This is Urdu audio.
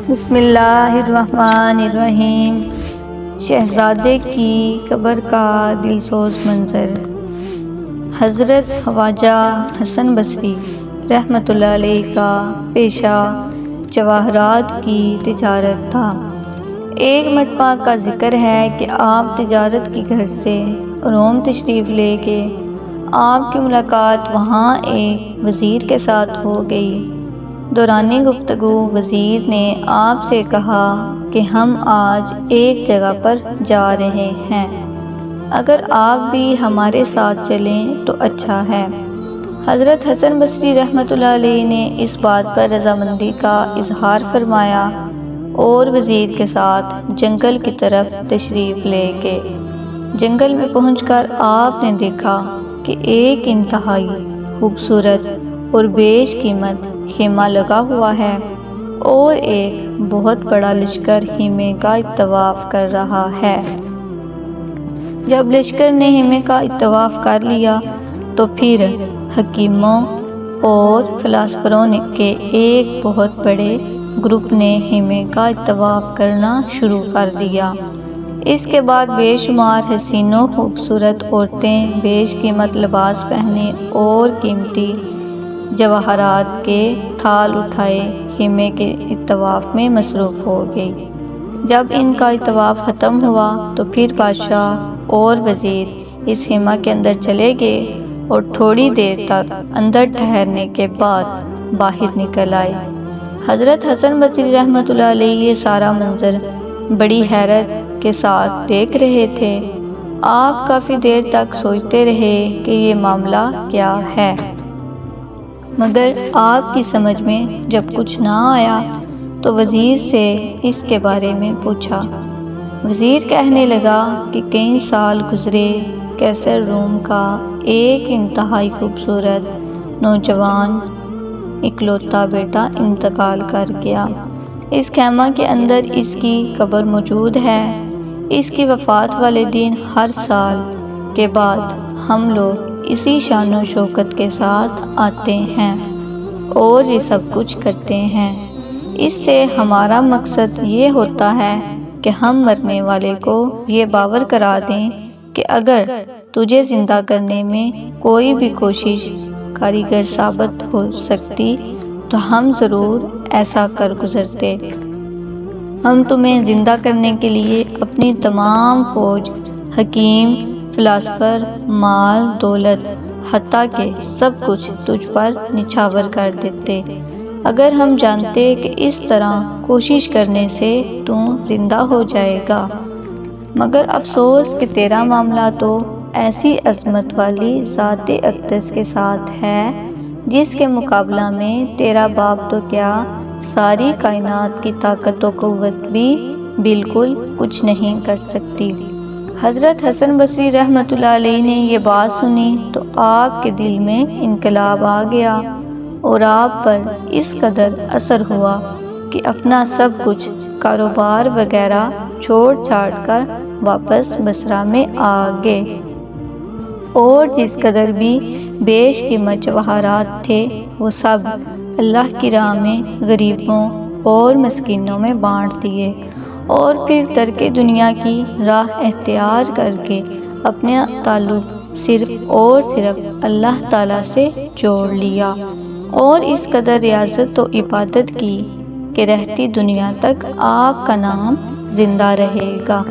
بسم اللہ الرحمن الرحیم۔ شہزادے کی قبر کا دلسوز منظر۔ حضرت خواجہ حسن بصری رحمۃ اللہ علیہ کا پیشہ جواہرات کی تجارت تھا۔ ایک مرتبہ کا ذکر ہے کہ آپ تجارت کی گھر سے روم تشریف لے کے آپ کی ملاقات وہاں ایک وزیر کے ساتھ ہو گئی۔ دوران گفتگو وزیر نے آپ سے کہا کہ ہم آج ایک جگہ پر جا رہے ہیں، اگر آپ بھی ہمارے ساتھ چلیں تو اچھا ہے۔ حضرت حسن بصری رحمۃ اللہ علیہ نے اس بات پر رضامندی کا اظہار فرمایا اور وزیر کے ساتھ جنگل کی طرف تشریف لے گئے۔ جنگل میں پہنچ کر آپ نے دیکھا کہ ایک انتہائی خوبصورت اور بیش قیمت خیمہ لگا ہوا ہے اور ایک بہت بڑا لشکر خیمے کا طواف کر رہا ہے۔ جب لشکر نے خیمے کا طواف کر لیا تو پھر حکیموں اور فلاسفوں کے ایک بہت بڑے گروپ نے خیمے کا طواف کرنا شروع کر دیا۔ اس کے بعد بے شمار حسین و خوبصورت عورتیں بیش قیمت لباس پہنے اور قیمتی جواہرات کے تھال اٹھائے خیمے کے طواف میں مصروف ہو گئی۔ جب ان کا طواف ختم ہوا تو پھر بادشاہ اور وزیر اس خیمہ کے اندر چلے گئے اور تھوڑی دیر تک اندر ٹھہرنے کے بعد باہر نکل آئے۔ حضرت حسن بصری رحمۃ اللہ علیہ یہ سارا منظر بڑی حیرت کے ساتھ دیکھ رہے تھے۔ آپ کافی دیر تک سوچتے رہے کہ یہ معاملہ کیا ہے، مگر آپ کی سمجھ میں جب کچھ نہ آیا تو وزیر سے اس کے بارے میں پوچھا۔ وزیر کہنے لگا کہ کئی سال گزرے، قیصر روم کا ایک انتہائی خوبصورت نوجوان اکلوتا بیٹا انتقال کر گیا۔ اس خیمہ کے اندر اس کی قبر موجود ہے۔ اس کی وفات والے دن ہر سال کے بعد ہم لوگ اسی شان و شوکت کے ساتھ آتے ہیں اور یہ سب کچھ کرتے ہیں۔ اس سے ہمارا مقصد یہ ہوتا ہے کہ ہم مرنے والے کو یہ باور کرا دیں کہ اگر تجھے زندہ کرنے میں کوئی بھی کوشش کارگر ثابت ہو سکتی تو ہم ضرور ایسا کر گزرتے۔ ہم تمہیں زندہ کرنے کے لیے اپنی تمام فوج، حکیم، فلاسفر، مال، دولت، حتیٰ کہ سب کچھ تجھ پر نچھاور کر دیتے اگر ہم جانتے کہ اس طرح کوشش کرنے سے تو زندہ ہو جائے گا۔ مگر افسوس کہ تیرا معاملہ تو ایسی عظمت والی ذات اقدس کے ساتھ ہے جس کے مقابلہ میں تیرا باپ تو کیا، ساری کائنات کی طاقت و قوت بھی بالکل کچھ نہیں کر سکتی۔ حضرت حسن بصری رحمۃ اللہ علیہ نے یہ بات سنی تو آپ کے دل میں انقلاب آ گیا اور آپ پر اس قدر اثر ہوا کہ اپنا سب کچھ کاروبار وغیرہ چھوڑ چھاڑ کر واپس بصرہ میں آ گئے اور جس قدر بھی بیش قیمت جواہرات تھے وہ سب اللہ کی راہ میں غریبوں اور مسکینوں میں بانٹ دیے اور پھر ترک دنیا کی راہ اختیار کر کے اپنا تعلق صرف اور صرف اللہ تعالیٰ سے جوڑ لیا اور اس قدر ریاضت و عبادت کی کہ رہتی دنیا تک آپ کا نام زندہ رہے گا۔